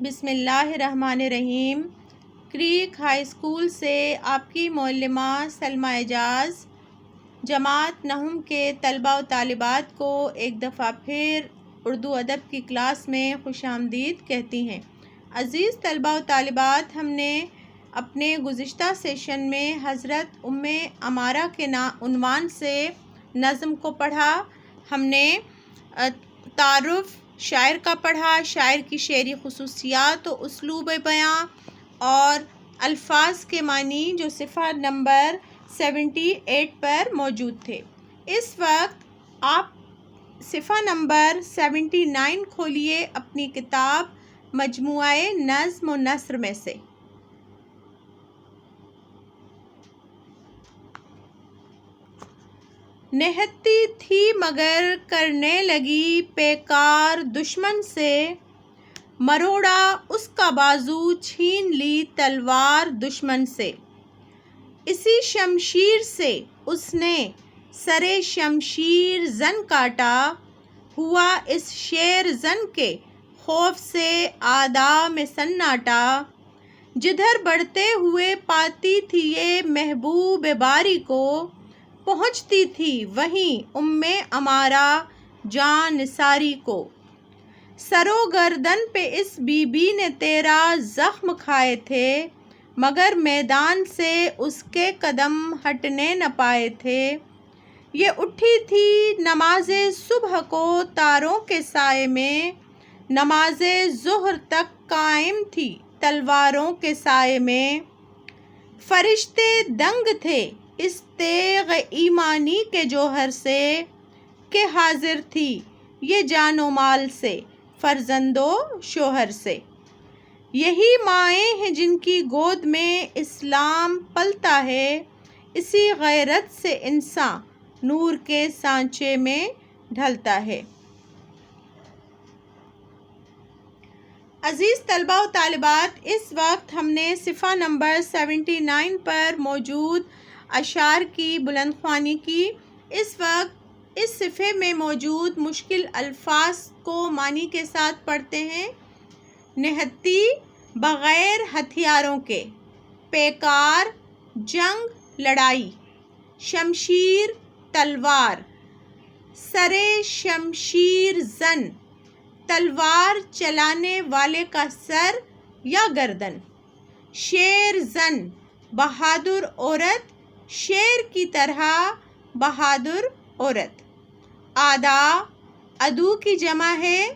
بسم اللہ الرحمن الرحیم۔ کریک ہائی اسکول سے آپ کی معلمہ سلمہ اعجاز جماعت نہم کے طلباء و طالبات کو ایک دفعہ پھر اردو ادب کی کلاس میں خوش آمدید کہتی ہیں۔ عزیز طلباء و طالبات، ہم نے اپنے گزشتہ سیشن میں حضرت ام عمارہ کے عنوان سے نظم کو پڑھا۔ ہم نے تعارف شاعر کا پڑھا، شاعر کی شعری خصوصیات و اسلوب بیاں اور الفاظ کے معنی جو صفحہ نمبر 78 پر موجود تھے۔ اس وقت آپ صفحہ نمبر 79 کھولیے اپنی کتاب مجموعہ نظم و نثر میں سے۔ نہتی تھی مگر کرنے لگی پیکار دشمن سے، مروڑا اس کا بازو چھین لی تلوار دشمن سے۔ اسی شمشیر سے اس نے سر شمشیر زن کاٹا، ہوا اس شیر زن کے خوف سے اعداء میں سناٹا۔ جدھر بڑھتے ہوئے پاتی تھی یہ محبوب باری کو، پہنچتی تھی وہیں ام عمارہ جاں نثاری کو۔ سر و گردن پہ اس بی بی نے تیرا زخم کھائے تھے، مگر میدان سے اس کے قدم ہٹنے نہ پائے تھے۔ یہ اٹھی تھی نماز صبح کو تاروں کے سائے میں، نماز ظہر تک قائم تھی تلواروں کے سائے میں۔ فرشتے دنگ تھے اس تیغ ایمانی کے جوہر سے، کہ حاضر تھی یہ جان و مال سے فرزند و شوہر سے۔ یہی مائیں ہیں جن کی گود میں اسلام پلتا ہے، اسی غیرت سے انسان نور کے سانچے میں ڈھلتا ہے۔ عزیز طلباء و طالبات، اس وقت ہم نے صفحہ نمبر 79 پر موجود اشعار کی بلند خوانی کی۔ اس وقت اس صفحے میں موجود مشکل الفاظ کو معنی کے ساتھ پڑھتے ہیں۔ نہتی بغیر ہتھیاروں کے، پیکار جنگ لڑائی، شمشیر تلوار، سر شمشیر زن تلوار چلانے والے کا سر یا گردن، شیر زن بہادر عورت، شیر کی طرح بہادر عورت۔ اعداء عدو کی جمع ہے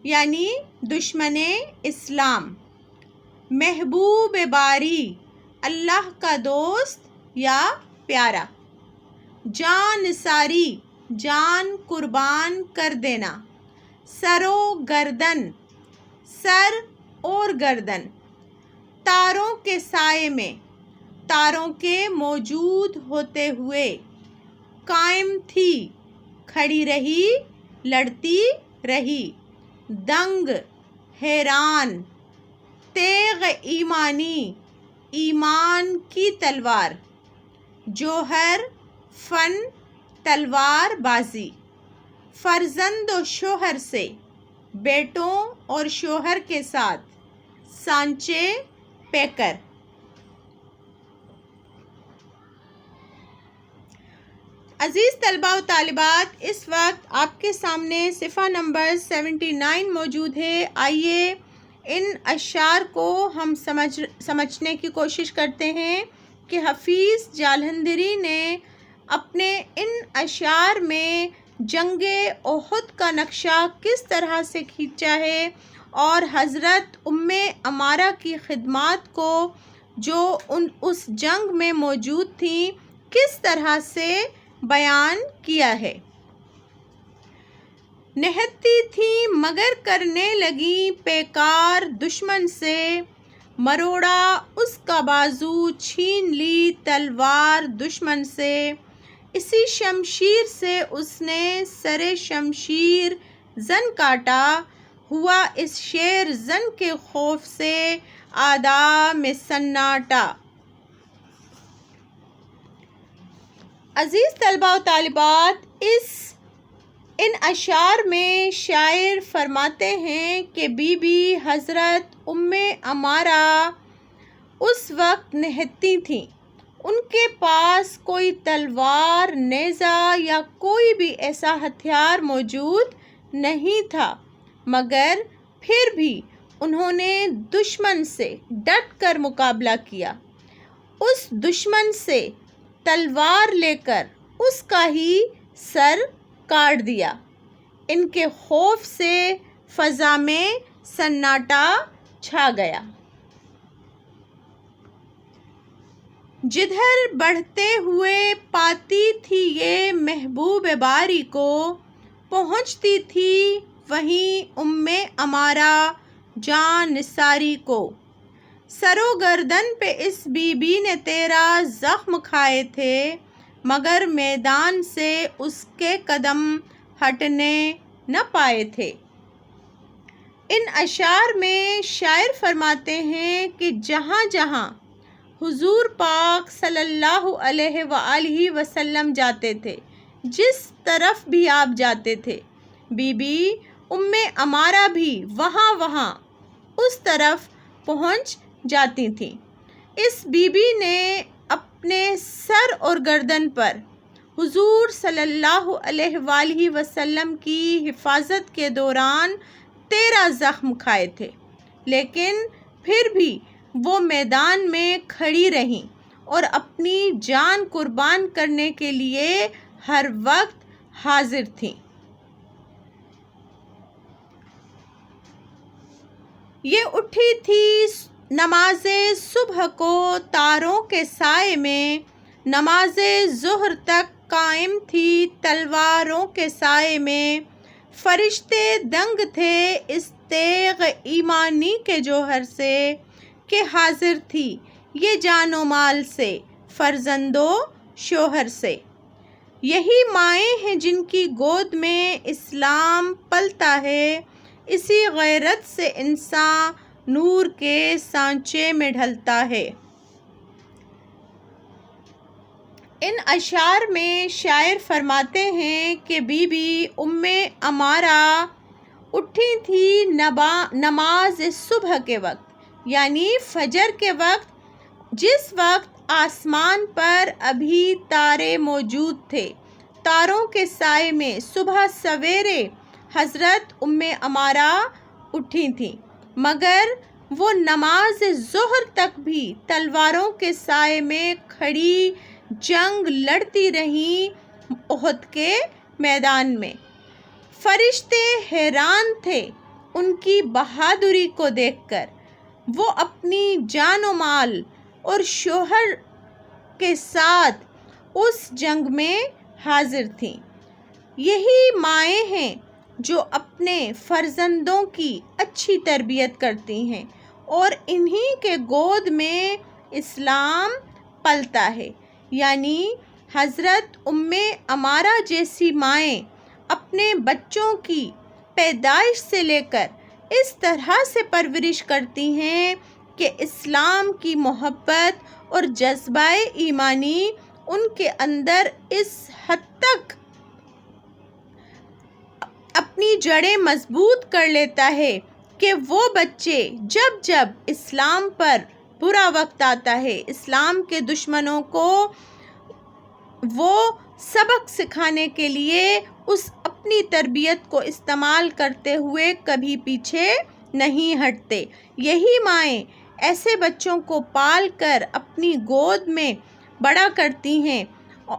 یعنی دشمن اسلام۔ محبوب باری اللہ کا دوست یا پیارا۔ جاں نثاری جان قربان کر دینا۔ سر و گردن سر اور گردن۔ تاروں کے سائے میں تاروں کے موجود ہوتے ہوئے، قائم تھی کھڑی رہی لڑتی رہی، دنگ حیران، تیغ ایمانی ایمان کی تلوار، جوہر فن تلوار بازی، فرزند و شوہر سے بیٹوں اور شوہر کے ساتھ، سانچے پیکر۔ عزیز طلباء و طالبات، اس وقت آپ کے سامنے صفحہ نمبر 79 موجود ہے۔ آئیے ان اشعار کو ہم سمجھنے کی کوشش کرتے ہیں کہ حفیظ جالندھری نے اپنے ان اشعار میں جنگ احد کا نقشہ کس طرح سے کھینچا ہے اور حضرت ام عمارہ کی خدمات کو جو اس جنگ میں موجود تھیں کس طرح سے بیان کیا ہے۔ نہتی تھی مگر کرنے لگی پیکار دشمن سے، مروڑا اس کا بازو چھین لی تلوار دشمن سے۔ اسی شمشیر سے اس نے سر شمشیر زن کاٹا، ہوا اس شیر زن کے خوف سے اعداء میں سناٹا۔ عزیز طلباء و طالبات، اس ان اشعار میں شاعر فرماتے ہیں کہ بی بی حضرت عمارہ اس وقت نہتی تھیں، ان کے پاس کوئی تلوار، نیزہ یا کوئی بھی ایسا ہتھیار موجود نہیں تھا، مگر پھر بھی انہوں نے دشمن سے ڈٹ کر مقابلہ کیا، اس دشمن سے تلوار لے کر اس کا ہی سر کاٹ دیا۔ ان کے خوف سے فضا میں سناٹا چھا گیا۔ جدھر بڑھتے ہوئے پاتی تھی یہ محبوب باری کو، پہنچتی تھی وہیں عمارہ جان نثاری کو۔ سر و گردن پہ اس بی بی نے تیرا زخم کھائے تھے، مگر میدان سے اس کے قدم ہٹنے نہ پائے تھے۔ ان اشعار میں شاعر فرماتے ہیں کہ جہاں جہاں حضور پاک صلی اللہ علیہ وآلہ وسلم جاتے تھے، جس طرف بھی آپ جاتے تھے، بی بی عمارہ بھی وہاں اس طرف پہنچ جاتی تھیں۔ اس بی بی نے اپنے سر اور گردن پر حضور صلی اللہ علیہ وآلہ وسلم کی حفاظت کے دوران 13 زخم کھائے تھے، لیکن پھر بھی وہ میدان میں کھڑی رہیں اور اپنی جان قربان کرنے کے لیے ہر وقت حاضر تھیں۔ یہ اٹھی تھی نماز صبح کو تاروں کے سائے میں، نماز ظہر تک قائم تھی تلواروں کے سائے میں، فرشتے دنگ تھے اس تیغ ایمانی کے جوہر سے، کہ حاضر تھی یہ جان و مال سے، فرزند و شوہر سے۔ یہی مائیں ہیں جن کی گود میں اسلام پلتا ہے، اسی غیرت سے انسان نور کے سانچے میں ڈھلتا ہے۔ ان اشعار میں شاعر فرماتے ہیں کہ بی بی عمارہ اٹھی تھی نماز صبح کے وقت، یعنی فجر کے وقت، جس وقت آسمان پر ابھی تارے موجود تھے۔ تاروں کے سائے میں صبح سویرے حضرت عمارہ اٹھی تھیں، مگر وہ نماز ظہر تک بھی تلواروں کے سائے میں کھڑی جنگ لڑتی رہیں احد کے میدان میں۔ فرشتے حیران تھے ان کی بہادری کو دیکھ کر، وہ اپنی جان و مال اور شوہر کے ساتھ اس جنگ میں حاضر تھیں۔ یہی مائیں ہیں جو اپنے فرزندوں کی اچھی تربیت کرتی ہیں، اور انہی کے گود میں اسلام پلتا ہے، یعنی حضرت عمارہ جیسی مائیں اپنے بچوں کی پیدائش سے لے کر اس طرح سے پرورش کرتی ہیں کہ اسلام کی محبت اور جذبہ ایمانی ان کے اندر اس حد تک اپنی جڑیں مضبوط کر لیتا ہے کہ وہ بچے جب جب اسلام پر برا وقت آتا ہے، اسلام کے دشمنوں کو وہ سبق سکھانے کے لیے اس اپنی تربیت کو استعمال کرتے ہوئے کبھی پیچھے نہیں ہٹتے۔ یہی مائیں ایسے بچوں کو پال کر اپنی گود میں بڑا کرتی ہیں،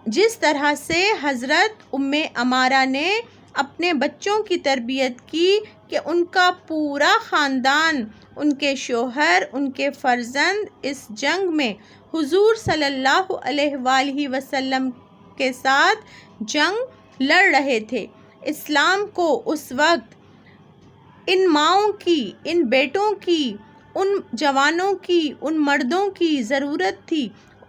جس طرح سے حضرت عمارہ نے اپنے بچوں کی تربیت کی کہ ان کا پورا خاندان، ان کے شوہر، ان کے فرزند اس جنگ میں حضور صلی اللہ علیہ وآلہ وسلم کے ساتھ جنگ لڑ رہے تھے۔ اسلام کو اس وقت ان ماؤں کی، ان بیٹوں کی، ان جوانوں کی، ان مردوں کی ضرورت تھی،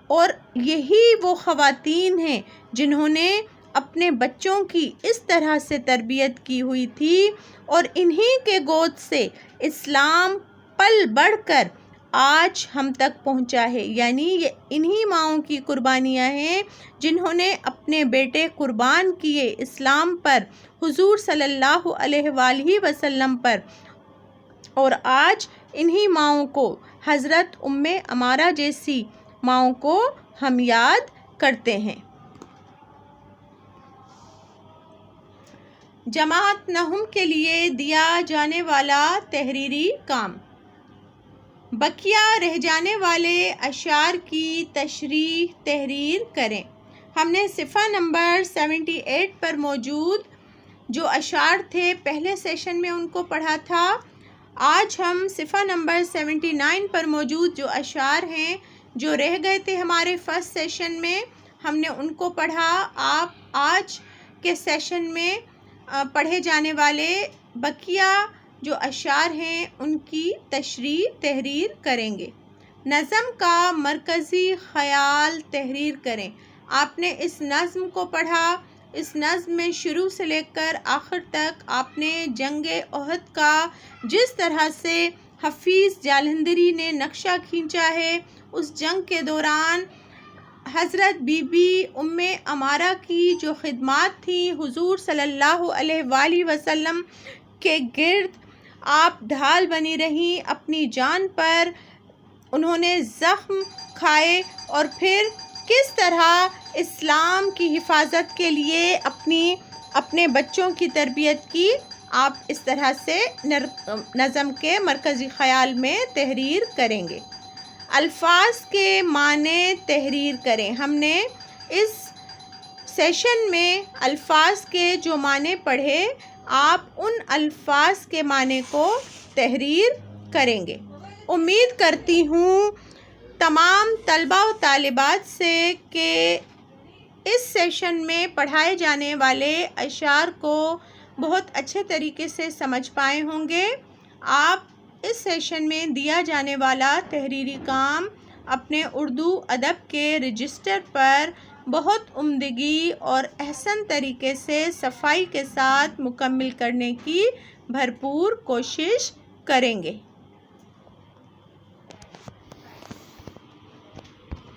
اور یہی وہ خواتین ہیں جنہوں نے اپنے بچوں کی اس طرح سے تربیت کی ہوئی تھی، اور انہی کے گود سے اسلام پل بڑھ کر آج ہم تک پہنچا ہے، یعنی یہ انہی ماؤں کی قربانیاں ہیں جنہوں نے اپنے بیٹے قربان کیے اسلام پر، حضور صلی اللہ علیہ وآلہ وسلم پر، اور آج انہی ماؤں کو، حضرت عمارہ جیسی ماؤں کو ہم یاد کرتے ہیں۔ جماعت نہم کے لیے دیا جانے والا تحریری کام۔ بقیہ رہ جانے والے اشعار کی تشریح تحریر کریں۔ ہم نے صفحہ نمبر 78 پر موجود جو اشعار تھے پہلے سیشن میں ان کو پڑھا تھا۔ آج ہم صفحہ نمبر 79 پر موجود جو اشعار ہیں جو رہ گئے تھے ہمارے فرسٹ سیشن میں، ہم نے ان کو پڑھا۔ آپ آج کے سیشن میں پڑھے جانے والے بقیہ جو اشعار ہیں ان کی تشریح تحریر کریں گے۔ نظم کا مرکزی خیال تحریر کریں۔ آپ نے اس نظم کو پڑھا۔ اس نظم میں شروع سے لے کر آخر تک آپ نے جنگ احد کا جس طرح سے حفیظ جالندھری نے نقشہ کھینچا ہے، اس جنگ کے دوران حضرت بی بی عمارہ کی جو خدمات تھیں حضور صلی اللہ علیہ وآلہ وسلم کے گرد، آپ ڈھال بنی رہیں اپنی جان پر، انہوں نے زخم کھائے اور پھر کس طرح اسلام کی حفاظت کے لیے اپنے بچوں کی تربیت کی، آپ اس طرح سے نظم کے مرکزی خیال میں تحریر کریں گے۔ الفاظ کے معنی تحریر کریں۔ ہم نے اس سیشن میں الفاظ کے جو معنی پڑھے، آپ ان الفاظ کے معنی کو تحریر کریں گے۔ امید کرتی ہوں تمام طلباء و طالبات سے کہ اس سیشن میں پڑھائے جانے والے اشعار کو بہت اچھے طریقے سے سمجھ پائے ہوں گے۔ آپ اس سیشن میں دیا جانے والا تحریری کام اپنے اردو ادب کے رجسٹر پر بہت عمدگی اور احسن طریقے سے صفائی کے ساتھ مکمل کرنے کی بھرپور کوشش کریں گے۔